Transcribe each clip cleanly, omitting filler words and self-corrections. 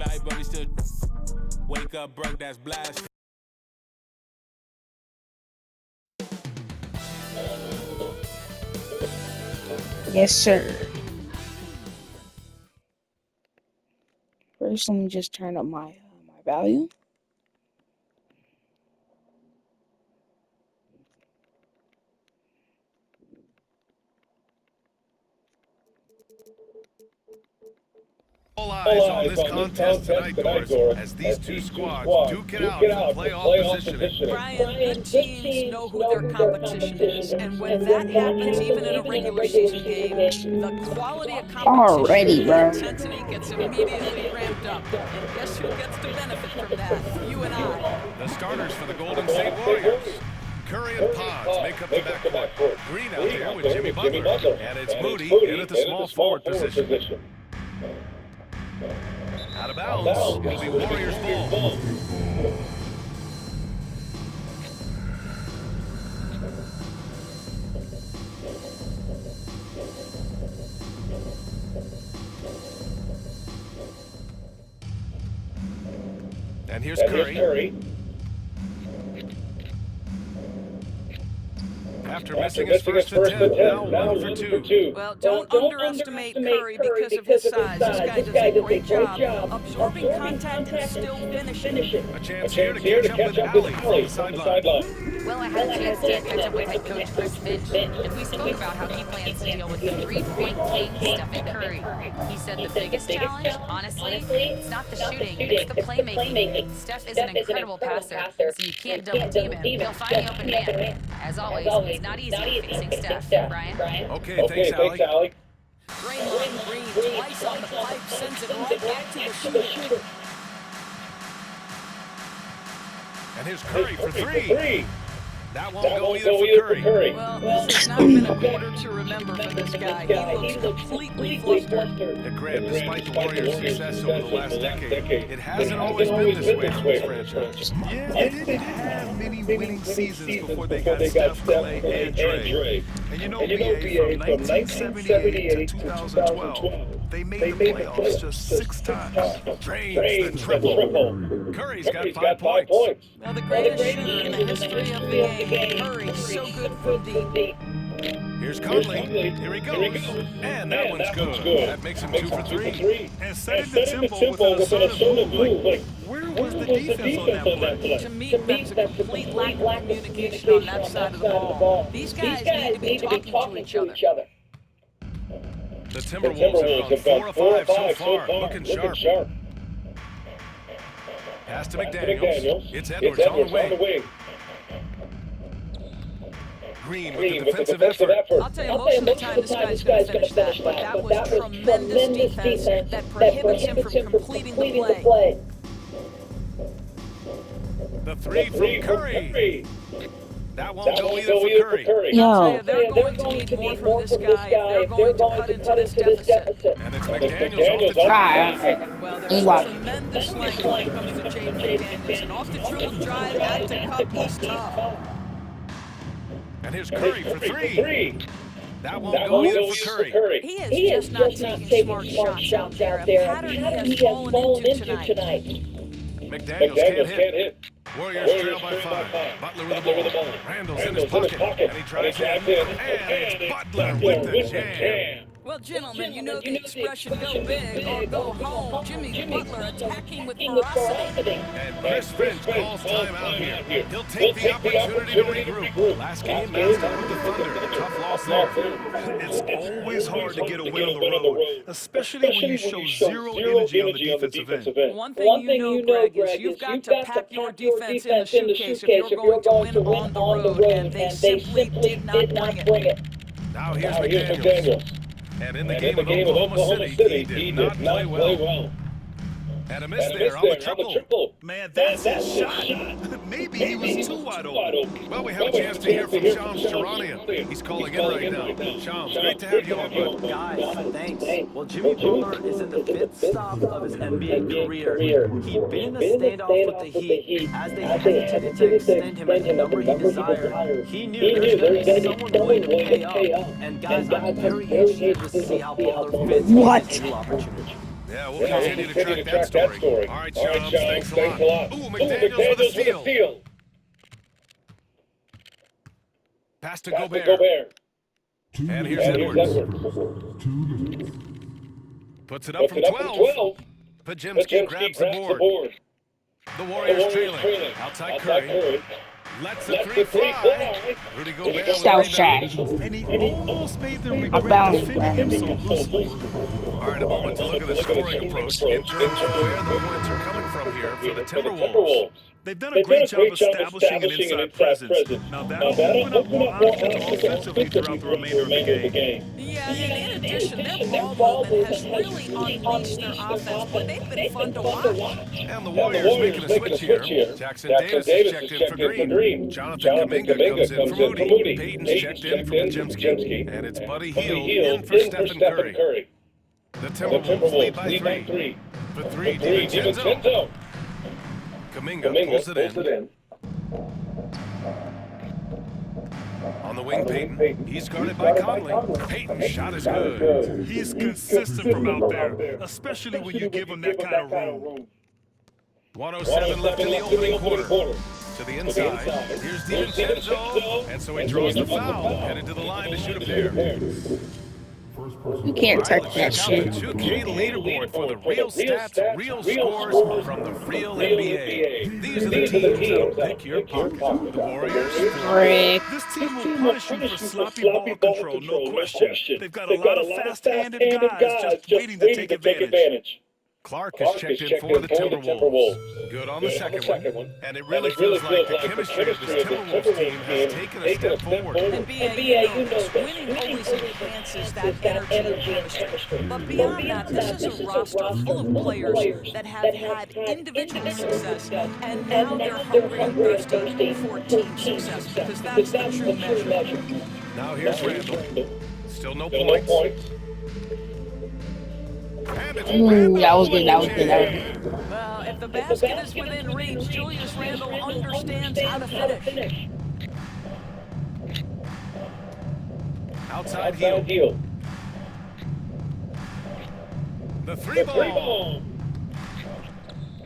life, but we still wake up broke, that's blast. Yes, sir. First, let me just turn up my volume. All eyes on this contest tonight, Doris, as these two squads duke it out for playoff positioning. Brian, good teams know who their competition is, and when that happens, even in a regular season game, the quality of competition and the intensity gets immediately ramped up. And guess who gets to benefit from that? You and I. The starters for the Golden State Warriors. Curry and Potts make up the backcourt. Green out there with Jimmy Butler, and it's Moody in at the small forward position. Out of bounds, it'll be Warriors ball. And here's Curry. After missing his first attempt, now 1 for 2. Well, don't underestimate Curry because of his size. This guy does a great job absorbing contact and still finishing. A chance here to catch up with Allie from the sideline. Well, I had a chance to catch up with head coach Chris Finch, and we spoke about how he plans to deal with the 3-point game Stephen Curry. He said the biggest challenge, honestly, it's not the shooting, it's the playmaking. Steph is an incredible passer, so you can't double team him. He'll find the open man. As always, it's not easy facing Steph. Brian? Okay, thanks, Allie. Draymond Green twice on the pipe, sends it right back to the shooter. And here's Curry for 3. That won't go either for Curry. Well, this has not been a quarter to remember for this guy. He looks completely flustered. And Grant, despite the Warriors' success over the last decade, it hasn't always been this way for this franchise. Yeah, they didn't have many winning seasons before they got Steph, Clay, and Dre. And you know, BA, from 1978 to 2012, they made the playoffs just 6 times. Drains the triple. Curry's got 5 points. Now, the greatest shooter in the history of the game, Curry, so good for deep. Here's Conley. Here he goes. And that one's good. That makes him 2 for 3. And setting the tempo with an assertive move. Where was the defense on that play? To me, that's a complete lack of communication on that side of the ball. These guys need to be talking to each other. The Timberwolves have gone 4 of 5 so far, looking sharp. Pass to McDaniels. It's Edwards on the wing. Green with the defensive effort. I'll tell you, most of the time this guy's going to finish that, but that was tremendous defense that prohibits him from completing the play. The 3 from Curry. That won't go either for Curry. Yo. They're going to need more from this guy if they're going to cut into this deficit. And it's McDaniels off the drive. Well, there's tremendous length when it comes to James McDaniels. And off the dribble drive, at the cup, he's tough. And here's Curry for 3. That won't go either for Curry. He is just not taking smart shots out there. A pattern he has fallen into tonight. McDaniels can't hit. Warriors trail by 5. Butler with the ball. Randall's in his pocket. And he tries in. And it's Butler with the jam. Well, gentlemen, you know the expression, go big or go home. Jimmy Butler attacking with ferocity. And Chris Finch calls timeout here. He'll take the opportunity to regroup. Last game, bounced out with the Thunder. A tough loss there. It's always hard to get a win on the road, especially when you show zero energy on the defensive end. One thing you know, Greg, is you've got to pack your defense in the suitcase if you're going to win on the road, and they simply did not bring it. Now here's McDaniels. And in the game of Oklahoma City, he did not play well. And a miss there on the triple. Man, that's his shot. Maybe he was too wide open. Well, we have a chance to hear from Shams Charania. He's calling in right now. Shams, great to have you on, bud. Guys, thanks. Well, Jimmy Butler is in the 5th stop of his NBA career. He'd been in a standoff with the Heat as they hesitated to extend him at the number he desired. He knew there was going to be someone willing to pay up. And guys, I'm very interested to see how Butler fits into his new opportunity. Yeah, we'll continue to track that story. All right, Shams, thanks a lot. Ooh, McDaniels with a steal. Pass to Gobert. And here's Edwards. Puts it up from 12. Podziemski grabs the board. The Warriors trailing. Outside Curry. Lets the three fly. Rudy Gobert with That was the trash. rebound. And he almost made them I'm regret bouncing, defending him man. so loosely. All right, a moment to look at the scoring approach in terms of where the points are coming from here for the Timberwolves. They've done a great job establishing an inside presence. Now that'll open up more options offensively throughout the remainder of the game. Yeah, and in addition, their ball movement has really unleashed their offense. But they've been fun to watch. And the Warriors making a switch here. Jackson Davis is checked in for Green. Jonathan Kuminga comes in for Moody. Payton's checked in for Podziemski. And it's Buddy Hield in for Stephen Curry. The Timberwolves lead by 3. For 3, DiVincenzo. Kuminga pulls it in. On the wing, Payton. He's guarded by Conley. Payton's shot is good. He's consistent from out there, especially when you give him that kind of room. 107 left in the opening quarter. To the inside. Here's DiVincenzo. And so he draws the foul. Headed to the line to shoot a pair. You can't touch that Check out the shit. 2K leaderboard for the real stats, real scores from the real NBA. These are the teams that'll pick your pocket. The Warriors. Frick. This team will punish you for sloppy ball control, no question. They've got a lot of fast-handed guys just waiting to take advantage. Clark is checked in for the Timberwolves. Good on the second one. And it really feels like the chemistry of this Timberwolves team has taken a step forward. And BA, winning always enhances that energy and chemistry. But beyond that, this is a roster full of players that have had individual success, and now they're hungry and thirsty for team success, because that's the true measure. Now here's Randall. Still no points. And it's Randall. That was good. That was good. That was good. Well, if the basket is within reach, Julius Randle understands how to finish. Outside Hield. The three ball.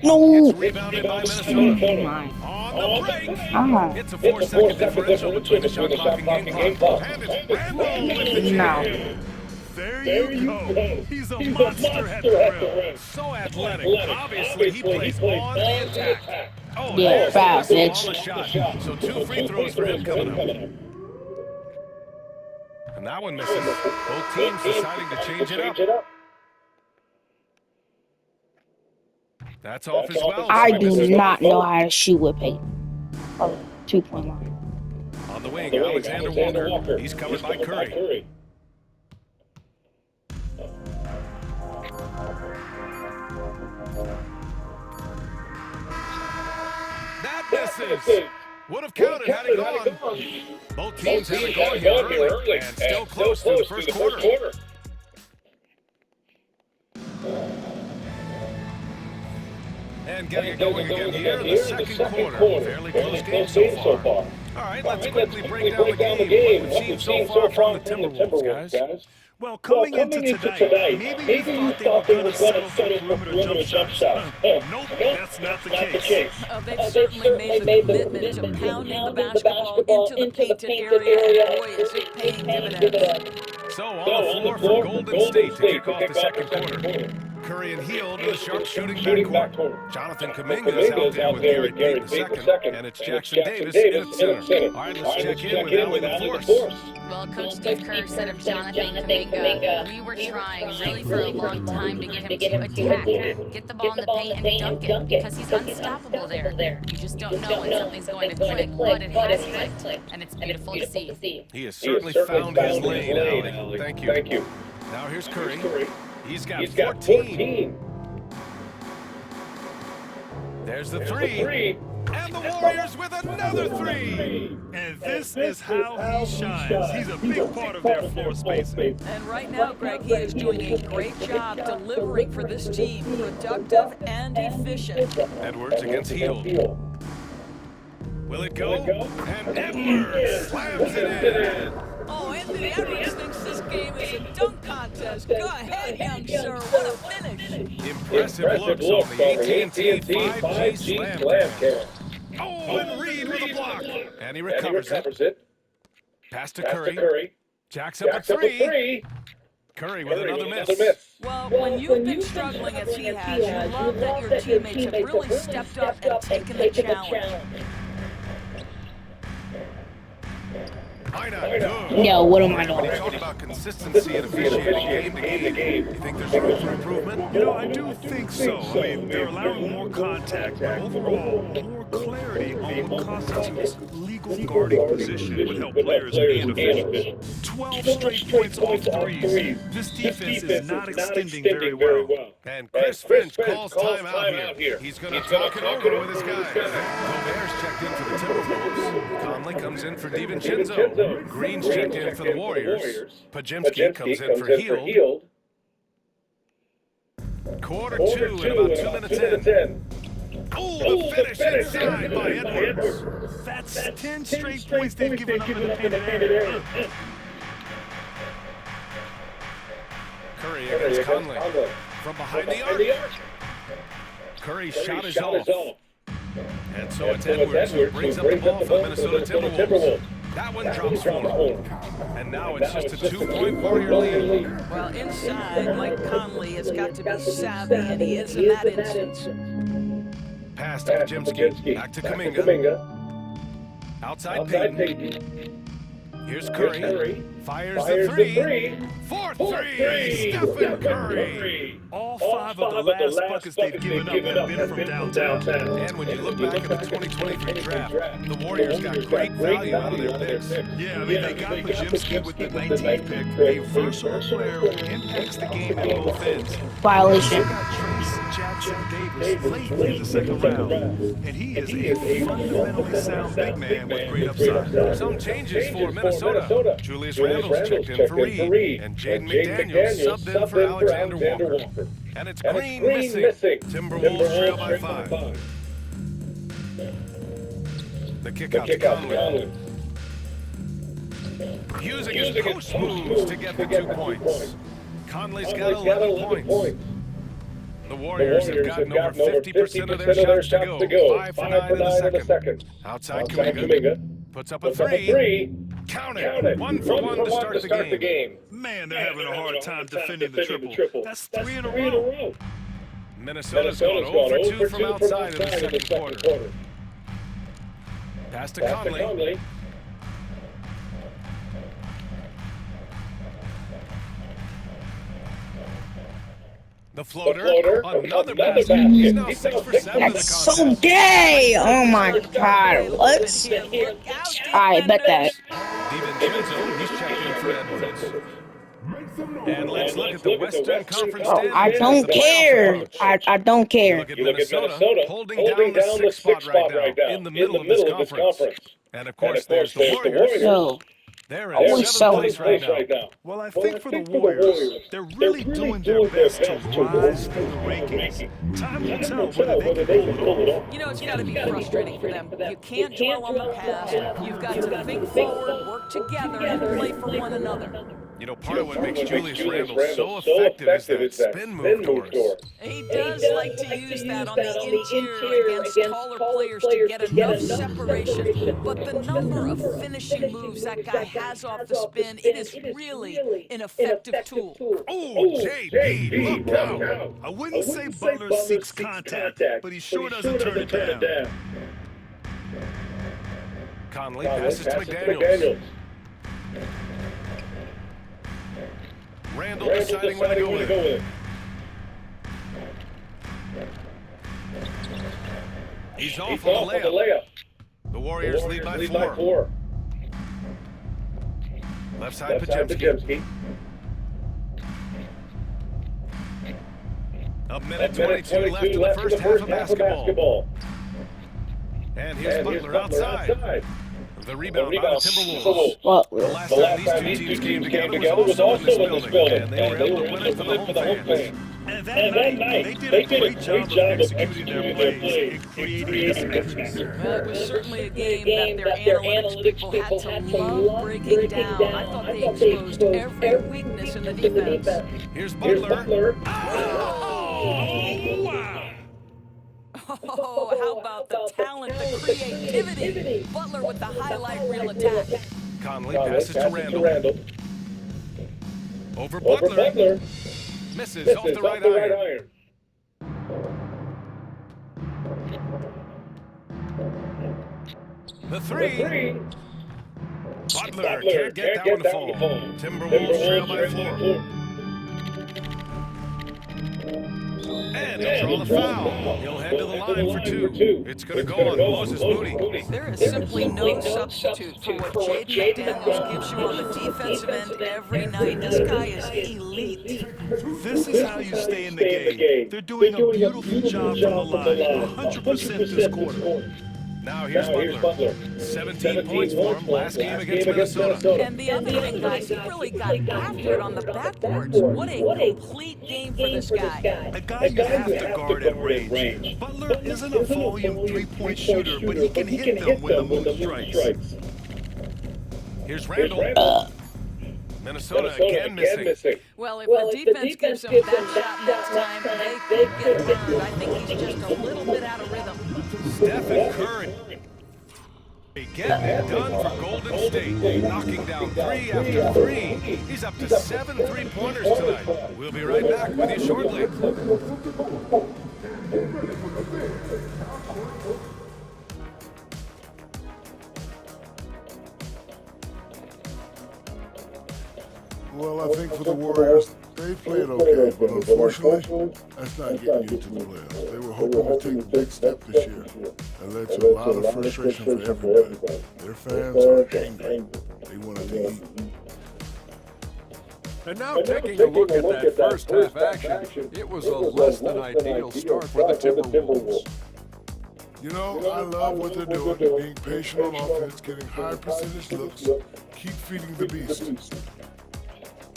No. It's rebounded by Minnesota. Mine. On the break. Ah. It's a 4-second differential between the shot clock and game clock. And it's Randall with the No. jam. There you go. He's a monster at the rim. So athletic. Obviously, he plays on the attack. Oh, Yeah, there's foul, the whistle bitch. on the shot. So 2 free throws for him coming up. And that one misses. Both teams deciding to change it up. That's off as well. I do not know how to shoot with Peyton. Oh, 2-point line. On the wing, Alexander Walker. He's covered by Curry. That misses. Would have counted had it gone. Both teams have it going here early and still close to the first quarter. And getting it going again here in the second quarter. Fairly close game so far. All right, let's quickly break down the game. What we've seen so far from the Timberwolves, guys. Well, coming into tonight, maybe you thought they were going to settle for perimeter jump shots. Nope, that's not the case. They've certainly made the commitment to pounding the basketball into the painted area, and boy, is it paying dividends. So on the floor for Golden State to kick off the second quarter. Curry and Hield in the sharp shooting backcourt. Jonathan Kuminga is out there with Gary Payton II, and it's Jackson Davis in center. All right, let's check in with Allie LaForce. Well, Coach Steve Kerr said of Jonathan Kuminga, we were trying really for a long time to get him to attack, get the ball in the paint and dunk it, because he's unstoppable there. You just don't know when something's going to click, but it has clicked, and it's beautiful to see. He has certainly found his lane, Allie. Thank you. Now here's Curry. He's got 14. There's the three. And the Warriors with another 3. And this is how he shines. He's a big part of their floor space. And right now, Greg, he is doing a great job delivering for this team, productive and efficient. Edwards against Hield. Will it go? And Edwards slams it in. Oh, Anthony Edwards thinks this game is a dunk contest. Go ahead, young sir. What a finish. Impressive looks on the AT&T 5G slam cam. Oh, and Reed with a block. And he recovers it. Pass to Curry. Jacks up a three. Curry with another miss. Well, when you've been struggling as he has, you love that your teammates have really stepped up and taken the challenge. Yo, what am I When you doing? talk about consistency and officiating game to game, you think there's room for improvement? You know, I do think so. I mean, they're allowing more contact, but overall, more clarity on what constitutes legal guarding position would help players and officials. 12 straight points off threes. This defense is not extending very well. And Chris Finch calls timeout here. He's going to talk it over with his guys. Gobert's checked in for the Timberwolves. Conley comes in for DiVincenzo. Green's checked in for the Warriors. Pajemski comes in for Hield. Quarter two and about 2 minutes in. Oh, the finish inside by Edwards. That's 10 straight points they've given up in the painted area. Curry against Conley. From behind the arc. Curry's shot is off. And so it's Edwards who brings up the ball for the Minnesota Timberwolves. That one drops home. And now it's just a 2-point Warrior lead. Well, inside, Mike Conley has got to be savvy, and he is in that instance. Pass to Pajemski. Back to Kuminga. Outside Payton. Here's Curry. Fires the three. Fourth three. Stephen Curry. All 5 of the last buckets they've given up have been from downtown. And when you look back at the 2023 draft, the Warriors got great value out of their picks. Yeah, I mean, they got Pajemski with the 19th pick, a versatile player who impacts the game at both ends. Violation. They got Trace Jackson Davis late in the second round, and he is a fundamentally sound big man with great upside. Some changes for Minnesota. Julius Randle's checked in for Reed, and Jaden McDaniels subbed in for Alexander Walker. And it's Green missing. Timberwolves trail by 5. The kick out to Conley. Using his post moves to get the 2 points. Conley's got 11 points. The Warriors have gotten over 50% of their shots to go. 5 for 9 in the second. Outside Kuminga. Puts up a three. Count it. 1 for 1 to start the game. Man, they're having a hard time defending the triple. That's 3 in a row. Minnesota's gone 0 for 2 from outside in the second quarter. Pass to Conley. The floater. Another basket. He's now 6 for 7 in the That's contest. so gay. Oh my god. What? I bet that. DiVincenzo, he's checked in for Edwards. And let's look at the Western Conference Oh, standings. I don't care. I don't care. Look at Minnesota holding down the 6th spot right now, in the middle of this conference. And of course, there's the Warriors. Yo, They're I in want 7th so- place right now. Well, I think for the Warriors, they're really doing their best to rise through the rankings. Time will tell whether they can pull it off. You know, it's got to be frustrating for them. You can't dwell on the past. You've got to think forward, work together, and play for one another. You know, part of what makes Julius Randle so effective is that spin move to us. He does like to use that on the interior against taller players to get enough separation. But the number of finishing moves that guy has off the spin, it is really an effective tool. Oh, JB, look out. I wouldn't say Butler seeks contact, but he sure doesn't turn it down. Conley passes to McDaniels. Randle deciding where to go with it. He's off on the layup. The Warriors lead by 4. Left side, Pajemski. A minute 22 left in the first half of basketball. And here's Butler outside. The rebound by the Timberwolves. Butler. The last time these two teams came together was also in this building, and they were able to win it for the home fans. And that night, they did a great job of executing their plays and creating mismatches. Well, it was certainly a game that their analytics people had to love breaking down. I thought they exposed every weakness in the defense. Here's Butler. Oh, wow. Oh, how about the talent, the creativity? Butler with the highlight reel attack. Conley passes to Randall. Over Butler. Misses off the right iron. The three. Butler can't get that one to fall. Timberwolves trail by 4. And he'll draw the foul. He'll head to the line for 2. It's going to go on Moses Moody. There is simply no substitute for what Jaden McDaniels gives you on the defensive end every night. This guy is elite. This is how you stay in the game. They're doing a beautiful job from the line, 100% this quarter. Now here's Butler. 17 points for him last game against Minnesota. And the other thing, guys, he really got after it on the backboards. What a complete game for this guy. A guy you have to guard at range. Butler isn't a volume three-point shooter, but he can hit them when the moon strikes. Here's Randall. Minnesota again missing. Well, if the defense gives him that shot next time, they could get burned. I think he's just a little bit out of rhythm. Stephen Curry getting it done for Golden State, knocking down 3 after 3. He's up to 7 3-pointers tonight. We'll be right back with you shortly. Well, I think for the Warriors, they played okay, but unfortunately, that's not getting you to the playoffs. They were hoping to take a big step this year. That led to a lot of frustration for everybody. Their fans are angry. They wanted to eat. And now taking a look at that first half action, it was a less than ideal start for the Timberwolves. You know, I love what they're doing, being patient on offense, getting high percentage looks, keep feeding the beast.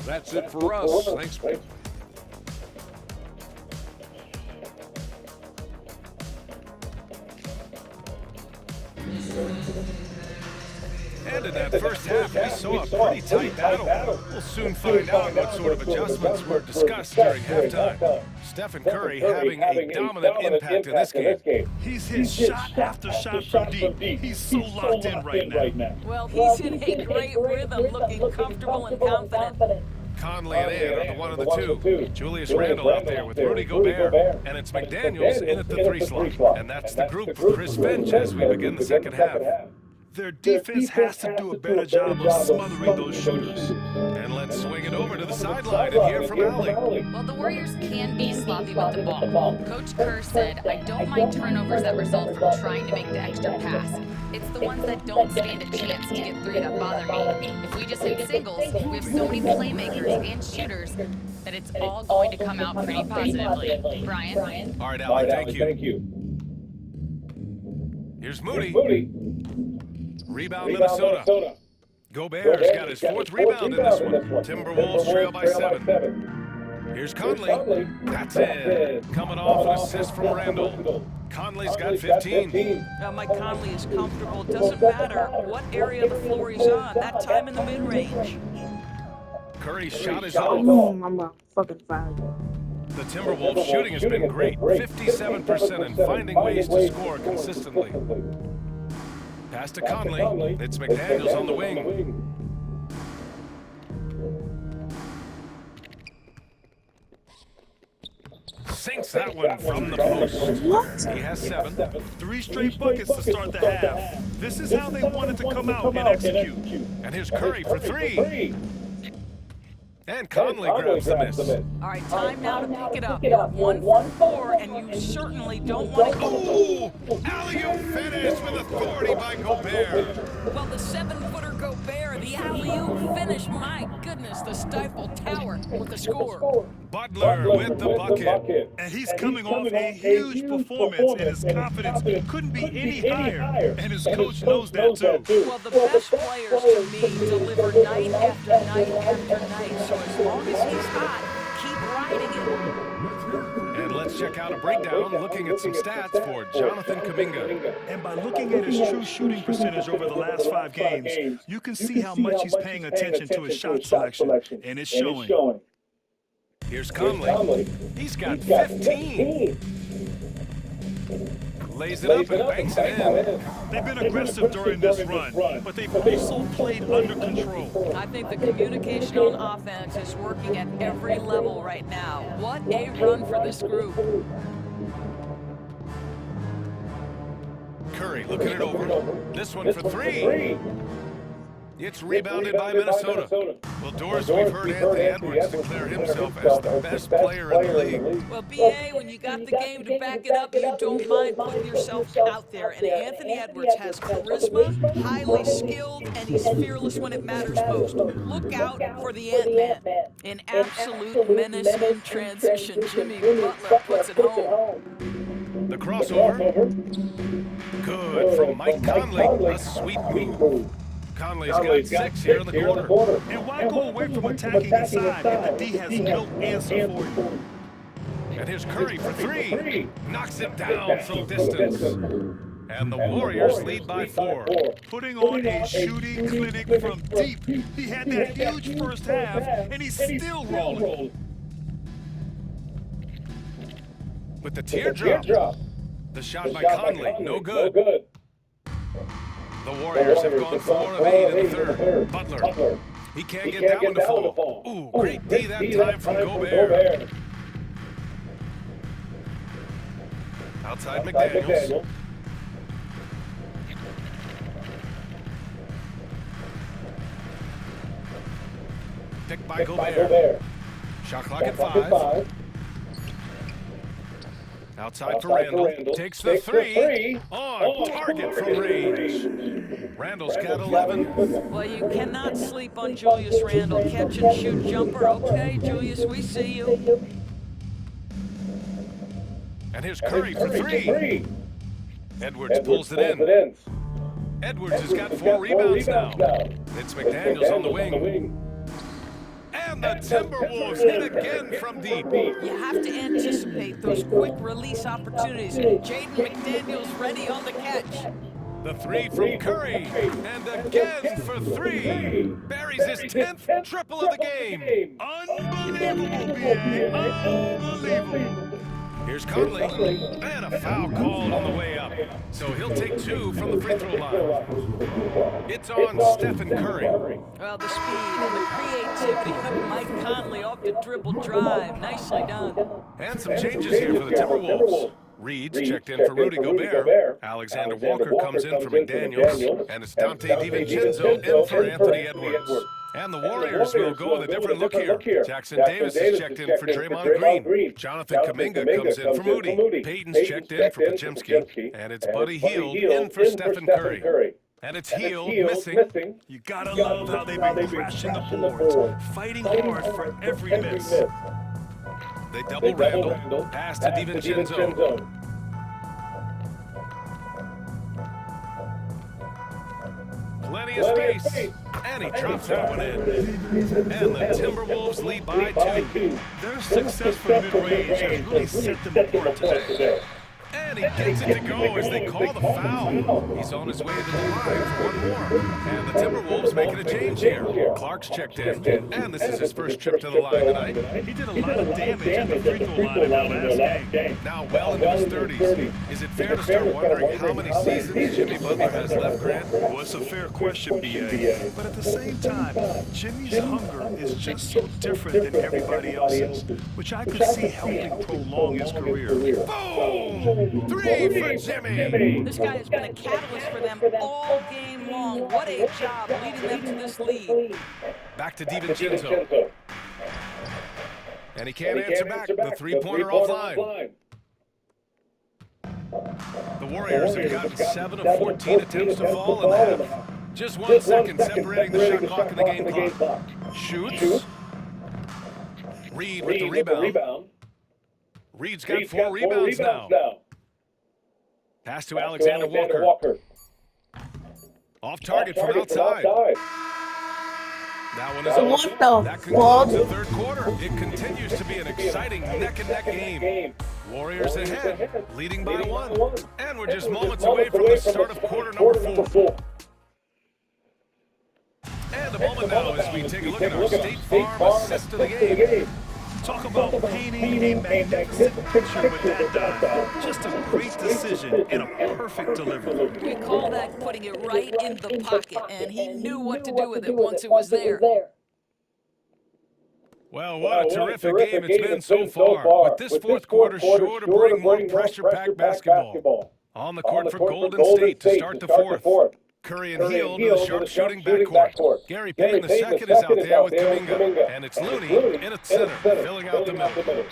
That's it for us. Thanks. And in that first half, we saw a pretty tight battle. We'll soon find out what sort of adjustments were discussed during halftime. Stephen Curry having a dominant impact in this game. He's hit shot after shot from deep. He's so locked in right now. Well, he's in a great rhythm, looking comfortable and confident. Conley and Ed on the 1 and the 2. Julius Randle out there with Rudy Gobert. And it's McDaniels in at the 3 slot. And that's the group for Chris Finch as we begin the second half. Their defense has to do a better job of smothering those shooters. And let's swing it over to the sideline and hear from Allie. Well, the Warriors can be sloppy with the ball. Coach Kerr said, I don't mind turnovers that result from trying to make the extra pass. It's the ones that don't stand a chance to get through that bother me. If we just hit singles, we have so many playmakers and shooters that it's all going to come out pretty positively. Brian? All right, Allie, thank you. Here's Moody. Rebound Minnesota. Gobert's got his 4th rebound in this one. Timberwolves trail by 7. Here's Conley. That's in. Coming off an assist from Randall. Conley's got 15. Mike Conley is comfortable. It doesn't matter what area of the floor he's on. That time in the mid-range. Curry's shot is off. I'm a fucking foul. The Timberwolves shooting has been great. 57% and finding ways to score consistently. Pass to Conley. It's McDaniels on the wing. Sinks that one from the post. He has 7. 3 straight buckets to start the half. This is how they wanted to come out and execute. And here's Curry for 3. And Conley grabs the miss. All right, time now to pick it up. You're 1-for-4, and you certainly don't want to go. Alley-oop finish with authority by Gobert. Well, the 7-footer Gobert, the alley-oop finish. My goodness, the Stifle Tower with the score. Butler with the bucket. And he's coming off a huge performance, and his confidence couldn't be any higher. And his coach knows that too. Well, the best players to me deliver night after night after night. So as long as he's hot, keep riding it. And let's check out a breakdown looking at some stats for Jonathan Kuminga. And by looking at his true shooting percentage over the last 5 games, you can see how much he's paying attention to his shot selection, and it's showing. Here's Conley. He's got 15. Lays it up and banks it in. They've been aggressive during this run, but they've also played under control. I think the communication on offense is working at every level right now. What a run for this group. Curry looking it over. This one for 3. It's rebounded by Minnesota. Well, Doris, we've heard Anthony Edwards declare himself as the best player in the league. Well, B.A., when you got the game to back it up, you don't mind putting yourself out there. And Anthony Edwards has charisma, highly skilled, and he's fearless when it matters most. Look out for the Ant-Man. An absolute menace in transition. Jimmy Butler puts it home. The crossover. Good from Mike Conley. A sweet move. Conley's got 6 here in the quarter. And why go away from attacking inside if the D has no answer for you? And here's Curry for 3. Knocks it down from distance. And the Warriors lead by 4. Putting on a shooting clinic from deep. He had that huge first half, and he's still rolling. With the teardrop. The shot by Conley, no good. The Warriors have gone 4 of 8 in the third. Butler. He can't get that one to fall. Ooh, great D that time from Gobert. Outside McDaniels. Picked by Gobert. Shot clock at 5. Outside for Randall. Takes the 3. On target from range. Randall's got 11. Well, you cannot sleep on Julius Randle. Catch and shoot jumper. Okay, Julius, we see you. And here's Curry for 3. Edwards pulls it in. Edwards has got 4 rebounds now. It's McDaniels on the wing. And the Timberwolves hit again from deep. You have to anticipate those quick release opportunities. Jaden McDaniels ready on the catch. The 3 from Curry. And again for 3. Buries his 10th triple of the game. Unbelievable, B.A. Unbelievable. Here's Conley. And a foul called on the way up. So he'll take 2 from the free throw line. It's on Stephen Curry. Well, the speed and the creativity of Mike Conley off the dribble drive. Nicely done. And some changes here for the Timberwolves. Reed's checked in for Rudy Gobert. Alexander Walker comes in for McDaniels. And it's Dante DiVincenzo in for Anthony Edwards. And the Warriors will go with a different look here. Jackson Davis is checked in for Draymond Green. Jonathan Kuminga comes in for Moody. Payton's checked in for Podziemski. And it's Buddy Hield in for Stephen Curry. And it's Hield missing. You gotta love how they've been crashing the boards, fighting hard for every miss. They double Randall. Pass to DiVincenzo. Plenty of space. And he drops that one in. And the Timberwolves lead by 2. Their success from mid-range has really set them apart today. And he gets it to go as they call the foul. He's on his way to the line for one more. And the Timberwolves making a change here. Clark's checked in. And this is his first trip to the line tonight. He did a lot of damage at the free throw line in that last game. Now well into his 30s. Is it fair to start wondering how many seasons Jimmy Butler has left, Grant? Well, it's a fair question, B.A. But at the same time, Jimmy's hunger is just so different than everybody else's, which I could see helping prolong his career. Boom! 3 for Jimmy. This guy has been a catalyst for them all game long. What a job leading them to this lead. Back to DiVincenzo. And he can't answer back. The three-pointer offline. The Warriors have gotten 7 of 14 attempts to fall in the half. Just 1 second separating the shot clock and the game clock. Shoots. Reed with the rebound. Reed's got 4 rebounds now. Pass to Alexander Walker. Off target from outside. That one is over. What the That concludes the fuck? third quarter. It continues to be an exciting neck-and-neck game. Warriors ahead, leading by one. And we're just moments away from the start of quarter number 4. And a moment now as we take a look at our State Farm assist of the game. Talk about painting a magnificent picture with that dive. Just a great decision and a perfect delivery. We call that putting it right in the pocket, and he knew what to do with it once it was there. Well, what a terrific game it's been so far. With this fourth quarter sure to bring more pressure-packed basketball. On the court for Golden State to start the fourth. Curry and Hield in the sharp-shooting backcourt. Gary Payton II is out there with Kuminga. And it's Looney in at center, filling out the middle.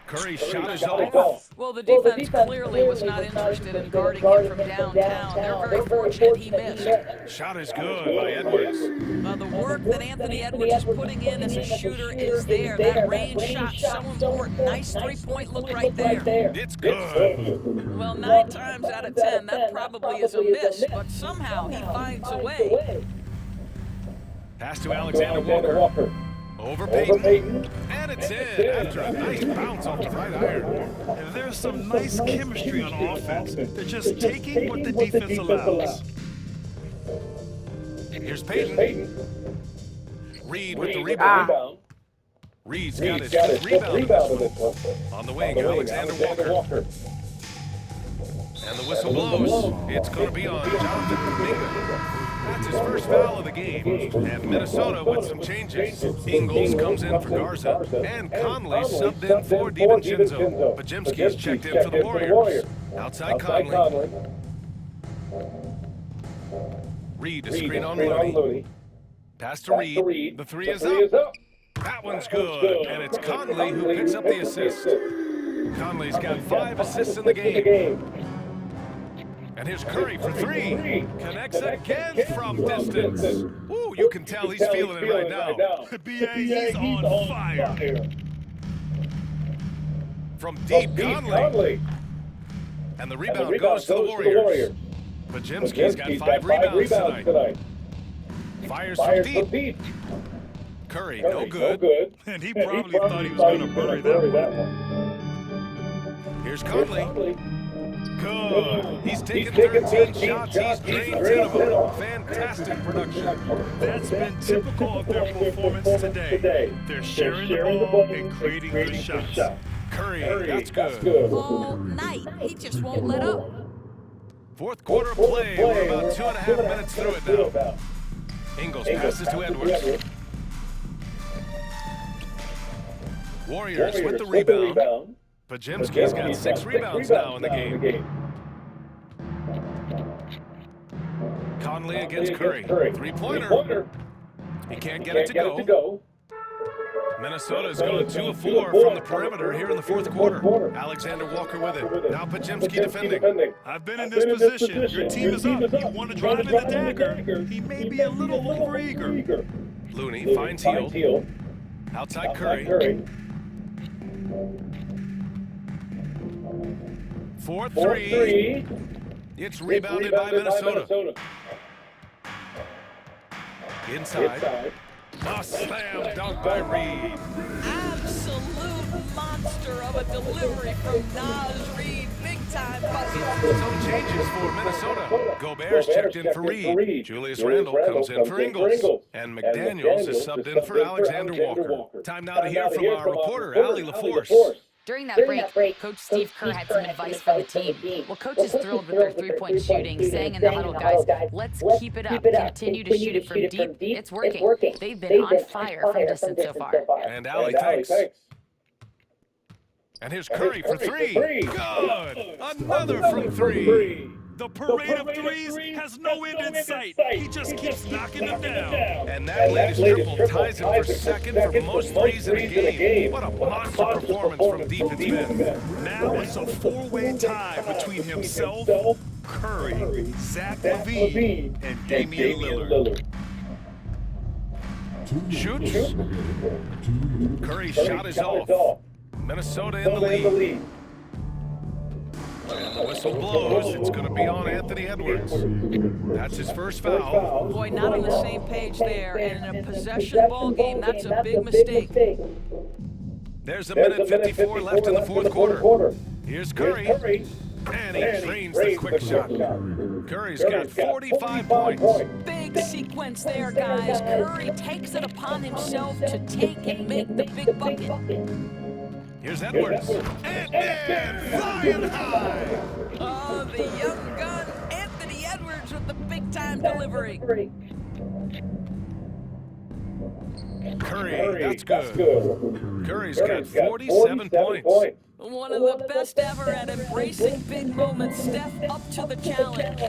Curry's shot is off. Well, the defense clearly was not interested in guarding him from downtown. They're very fortunate he missed. Shot is good by Edwards. The work that Anthony Edwards is putting in as a shooter is there. That range shot so important. Nice three-point look right there. It's good. Well, 9 times out of 10, that probably is a miss, but somehow he finds a way. Pass to Alexander Walker. Over Payton. And it's in after a nice bounce off the right iron. And there's some nice chemistry on offense. They're just taking what the defense allows. Here's Payton. Reed with the rebound. Reed's got his 5th rebound. On the wing, Alexander Walker. And the whistle blows. It's going to be on Jonathan Kuminga. That's his first foul of the game. And Minnesota with some changes. Ingles comes in for Garza. And Conley subbed in for DiVincenzo. Podziemski's checked in for the Warriors. Outside Conley. Reed to screen on Looney. Pass to Reed. The three is up. That one's good. And it's Conley who picks up the assist. Conley's got 5 assists in the game. And here's Curry for 3. Connects again from distance. Ooh, you can tell he's feeling it right now. B.A.'s on fire. From deep, Conley. And the rebound goes to the Warriors. Podziemski's got 5 rebounds tonight. Fires from deep. Curry, no good. And he probably thought he was going to bury that one. Here's Conley. Good. He's taken 13 shots. He's drained 10 of them. Fantastic production. That's been typical of their performance today. They're sharing the ball and creating good shots. Curry, that's good. All night. He just won't let up. Fourth quarter play. We're about 2.5 minutes through it now. Ingles passes to Edwards. Warriors with the rebound. Podziemski's got 6 rebounds now in the game. Conley against Curry. 3-pointer. He can't get it to go. Minnesota's gone 2 of 4 from the perimeter here in the fourth quarter. Alexander Walker with it. Now Podziemski defending. I've been in this position. Your team is up. You want to drive in the dagger. He may be a little overeager. Looney finds Hield. Outside Curry. 4-3. It's rebounded by Minnesota. Inside. A slam dunk by Reed. Absolute monster of a delivery from Naz Reed. Big-time bucket. Some changes for Minnesota. Gobert's checked in for Reed. Julius Randle comes in for Ingles. And McDaniels is subbed in for Alexander Walker. Time now to hear from our reporter, Allie LaForce. During that break, Coach Steve Kerr had some advice for the team. Well, Coach is thrilled with their 3-point shooting, saying in the huddle, guys, let's keep it up. Continue to shoot it from deep. It's working. They've been on fire from distance so far. And Allie, thanks. And here's Curry for 3. Good! Another from 3. The parade of threes has no end in sight. He just keeps knocking them down. And that latest triple ties him for second for most threes in a game. What a monster performance from deep it's been. Now it's a 4-way tie between himself, Curry, Zach LaVine, and Damian Lillard. Shoots. Curry's shot is off. Minnesota in the lead. And the whistle blows, it's going to be on Anthony Edwards. That's his first foul. Boy, not on the same page there. And in a possession ball game, that's a big mistake. There's a minute 54 left in the fourth quarter. Here's Curry. And he drains the quick shot. Curry's got 45 points. Big sequence there, guys. Curry takes it upon himself to take and make the big bucket. Here's Edwards. And flying high. Oh, the young gun, Anthony Edwards with the big-time delivery. Curry, that's good. Curry's got 47 points. One of the best ever at embracing big moments. Steph up to the challenge.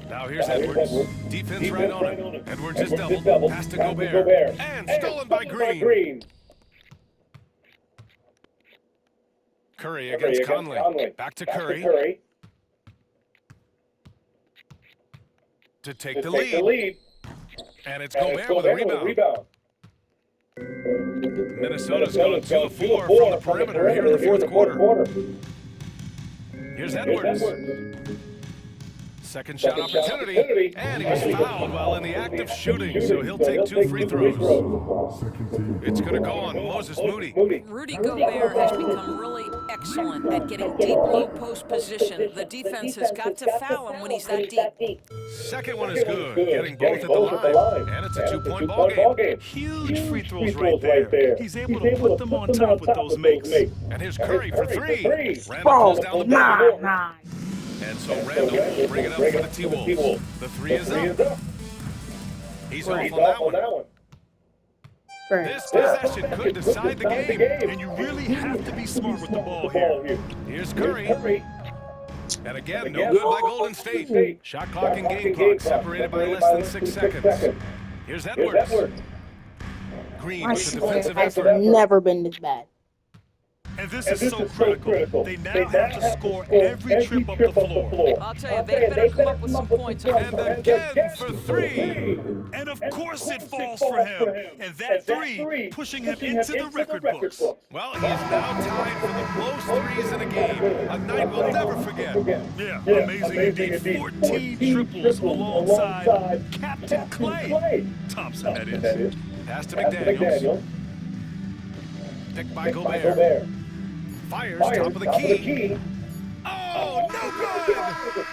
Now here's Edwards. Defense right on him. Edwards is doubled. Pass to Gobert. And stolen by Green. Curry against Conley. Back to Curry. To take the lead. And it's Gobert with a rebound. Minnesota's going 2 of 4 from the perimeter here in the fourth quarter. Here's Edwards. Second shot opportunity, and he was fouled while in the act of shooting, so he'll take 2 free throws. It's going to go on Moses Moody. Rudy Gobert has become really excellent at getting deep low post position. The defense has got to foul him when he's that deep. Second one is good, getting both at the line, and it's a 2-point ball game. Huge free throws right there. He's able to put them on top with those makes. And here's Curry for 3. Randall pulls down the ball. And so Randall will bring it up for the T-Wolves. The 3 is up. He's off on that one. This possession could decide the game. And you really have to be smart with the ball here. Here's Curry. And again, no good by Golden State. Shot clock and game clock separated by less than 6 seconds. Here's Edwards. Green My with the scoring defensive has effort. never been this bad. And this is so critical. They now have to score every trip up the floor. I'll tell you, they better come up with some points. And again for 3. And of course it falls for him. And that 3 pushing him into the record books. Well, he's now tied for the most threes in a game. A night we'll never forget. Yeah, amazing indeed. 14 triples alongside Captain Clay Thompson, that is. Pass to McDaniels. Picked by Gobert. Fires top of the key. Oh, no good!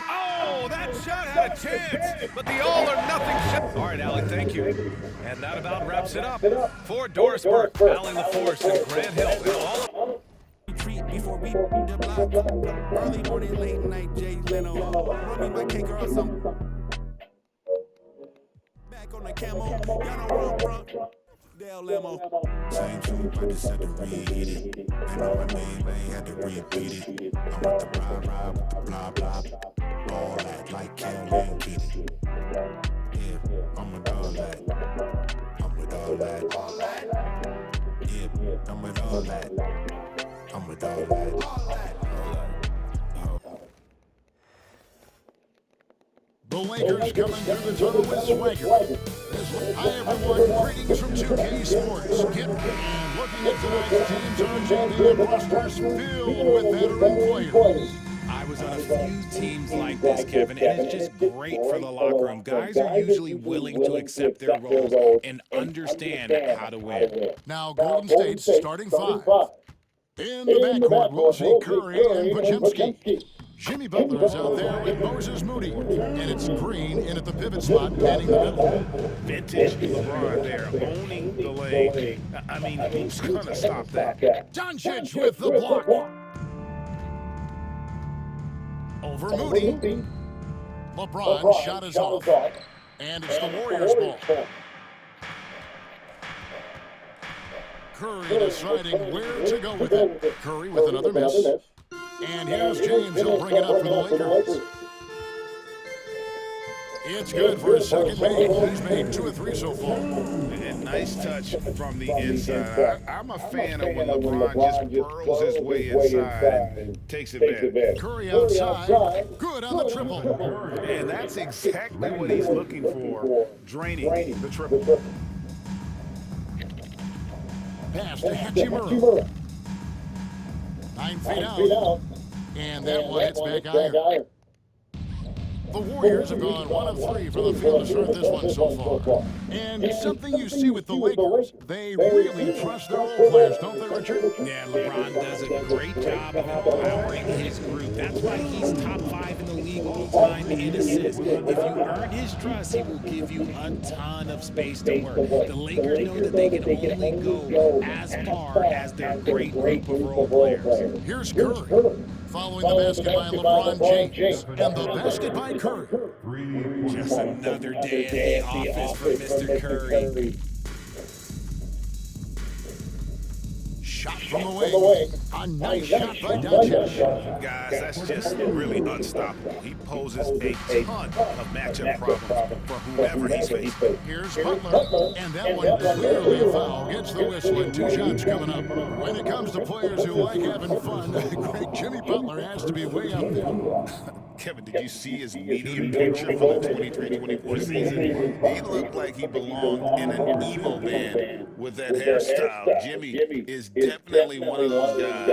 Oh, that shot had a chance, but the all-or-nothing shot. All right, Allie, thank you. And that about wraps it up. For Doris Burke, Allie LaForce, and Grant Hill. Treat before we the block. Early morning, late night, Jay Leno. Run me my cake or something. Back on the camo, y'all know run. Dale Lemo. Same truth, I just had to read it. And all my name, they ain't had to repeat it. I'm with the ride with the blah blah. All that like Kel and Kitty. Yeah, I'm with all that. I'm with all that. Yeah, I'm with all that. I'm with all that. The Lakers coming through the tunnel with Swagger. Hi everyone, greetings from 2K Sports. Get and looking at tonight's teams on JV rosters filled with veteran players. I was on a few teams like this, Kevin, and it's just great for the locker room. Guys are usually willing to accept their roles and understand how to win. Now Golden State's starting 5. In the backcourt, we'll see Curry and Podziemski. Jimmy Butler's out there with Moses Moody, and it's Green in at the pivot slot, manning the middle. Vintage LeBron there, owning the lane. I mean, who's going to stop that? Doncic with the block. Over Moody. LeBron shot is off, and it's the Warriors' ball. Curry deciding where to go with it. Curry with another miss. And here's James, he'll bring it up for the Lakers. It's good for his second make. He's made 2 or 3 so far. And nice touch from the inside. I'm a fan of when LeBron just burrows his way inside and takes advantage. Curry outside, good on the triple. And that's exactly what he's looking for, draining the triple. Pass to Hachimura. 9 feet out. And that one hits back iron. The Warriors have gone 1 of 3 from the field to start this one so far. And something you see with the Lakers, they really trust their role players, don't they, Richard? Yeah, LeBron does a great job of empowering his group. That's why he's top 5 in the league all time in assists. If you earn his trust, he will give you a ton of space to work. The Lakers know that they can only go as far as their great group of role players. Here's Curry, following the basket by LeBron James, and the basket by Curry. Just another day at the office for Mr. Curry. Shot from the wing. A nice shot by Doncic. Guys, that's just really unstoppable. He poses a ton of matchup problems for whoever he's facing. Here's Butler, and that one clearly a foul. Gets the whistle, and 2 shots coming up. When it comes to players who like having fun, great Jimmy Butler has to be way up there. Kevin, did you see his medium picture for the 23-24 season? He looked like he belonged in an emo band with that hairstyle. Jimmy is definitely one of those guys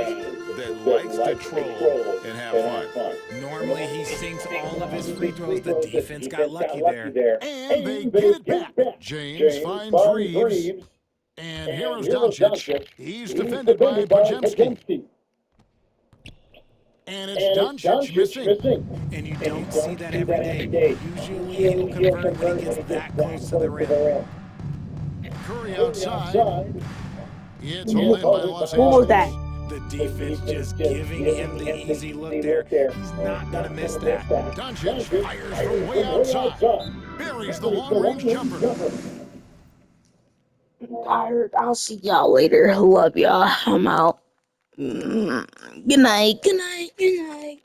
that likes to troll and have fun. Normally he sinks all of his free throws. The defense got lucky there. And they get it back. James finds Reeves. And here's Doncic. He's defended by Podziemski. And it's Doncic missing. And you don't see that every day. Usually he'll convert when he gets that close to the rim. Curry outside. It's hold in by Los Who was Angeles. that? The defense just giving him the easy look there. He's not going to miss that. Doncic fires from way outside. Buries the long-range jumper. Tired. I'll see y'all later. Love y'all. I'm out. Good night. Good night. Good night.